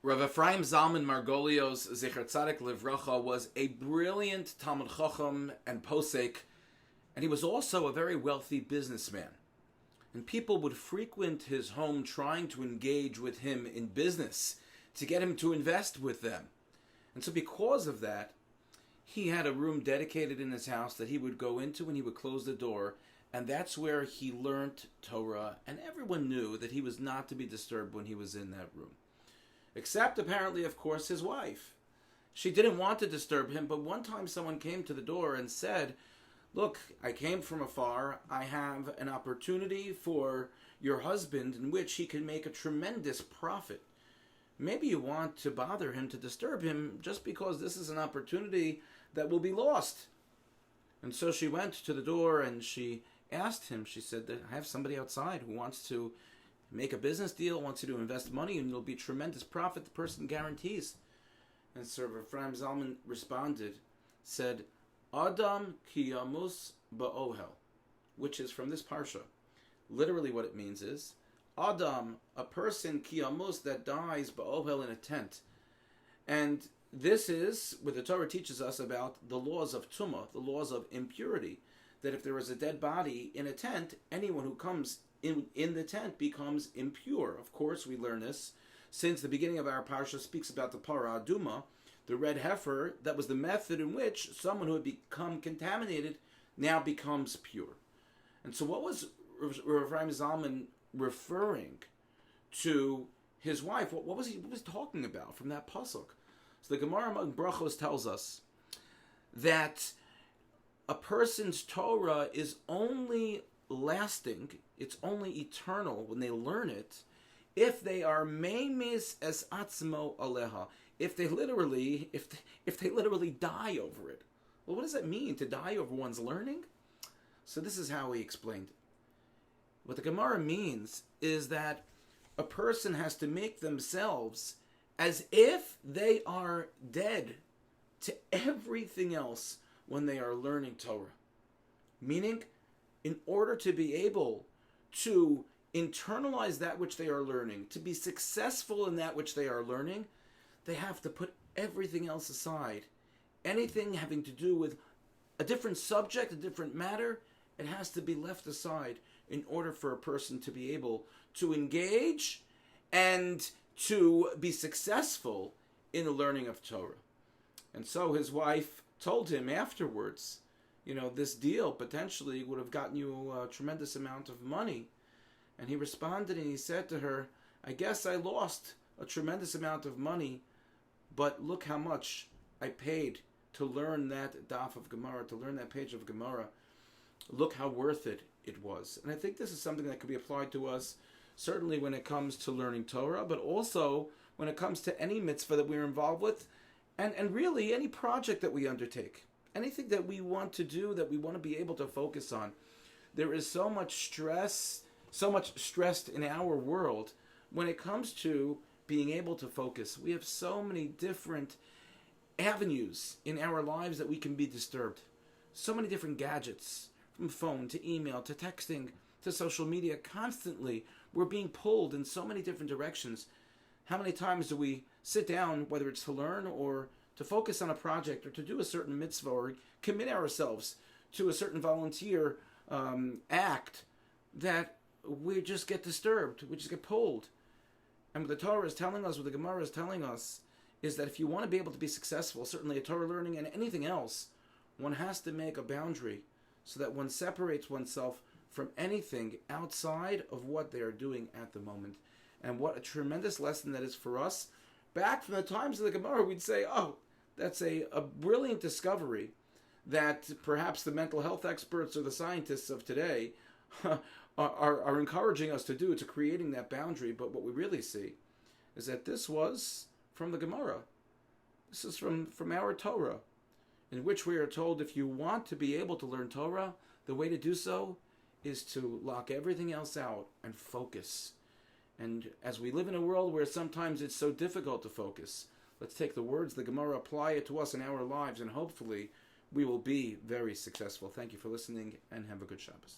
Rav Ephraim Zalman Margolios Zecher Tzaddik Livracha was a brilliant Talmud Chacham and Posek, and he was also a very wealthy businessman. And people would frequent his home trying to engage with him in business, to get him to invest with them. And so because of that, he had a room dedicated in his house that he would go into and he would close the door, and that's where he learned Torah, and everyone knew that he was not to be disturbed when he was in that room. Except, apparently, of course, his wife. She didn't want to disturb him, but one time someone came to the door and said, "Look, I came from afar. I have an opportunity for your husband in which he can make a tremendous profit. Maybe you want to bother him, to disturb him, just because this is an opportunity that will be lost." And so she went to the door and she asked him, she said, "I have somebody outside who wants to make a business deal, wants you to invest money, and it'll be tremendous profit, the person guarantees." And Sir Ephraim Zalman responded, said, "Adam ki yamus ba'ohel," which is from this parsha. Literally what it means is, Adam, a person, ki yamus, that dies ba'ohel, in a tent. And this is what the Torah teaches us about the laws of tumah, the laws of impurity, that if there is a dead body in a tent, anyone who comes in the tent becomes impure. Of course, we learn this since the beginning of our parsha speaks about the parah aduma, the red heifer. That was the method in which someone who had become contaminated now becomes pure. And so what was Rav Ephraim Zalman referring to his wife? What was he talking about from that pasuk? So the Gemara in Brachos tells us that a person's Torah is only lasting, it's only eternal when they learn it, if they are meimis es atzmo aleha, if they literally die over it. Well, what does that mean, to die over one's learning? So this is how he explained it. What the Gemara means is that a person has to make themselves as if they are dead to everything else when they are learning Torah. Meaning, in order to be able to internalize that which they are learning, to be successful in that which they are learning, they have to put everything else aside. Anything having to do with a different subject, a different matter, it has to be left aside in order for a person to be able to engage and to be successful in the learning of Torah. And so his wife told him afterwards, this deal potentially would have gotten you a tremendous amount of money. And he responded and he said to her, "I guess I lost a tremendous amount of money, but look how much I paid to learn that daf of Gemara, to learn that page of Gemara. Look how worth it was." And I think this is something that could be applied to us, certainly when it comes to learning Torah, but also when it comes to any mitzvah that we're involved with, and really any project that we undertake. Anything that we want to do, that we want to be able to focus on. There is so much stress in our world when it comes to being able to focus. We have so many different avenues in our lives that we can be disturbed. So many different gadgets, from phone to email to texting to social media. Constantly, we're being pulled in so many different directions. How many times do we sit down, whether it's to learn or to focus on a project or to do a certain mitzvah or commit ourselves to a certain volunteer act, that we just get disturbed, we just get pulled. And what the Torah is telling us, what the Gemara is telling us, is that if you want to be able to be successful, certainly a Torah learning and anything else, one has to make a boundary so that one separates oneself from anything outside of what they are doing at the moment. And what a tremendous lesson that is for us. Back from the times of the Gemara, we'd say, oh, that's a brilliant discovery that perhaps the mental health experts or the scientists of today are encouraging us to do, to creating that boundary. But what we really see is that this was from the Gemara. This is from our Torah, in which we are told if you want to be able to learn Torah, the way to do so is to lock everything else out and focus. And as we live in a world where sometimes it's so difficult to focus, let's take the words of the Gemara, apply it to us in our lives, and hopefully we will be very successful. Thank you for listening, and have a good Shabbos.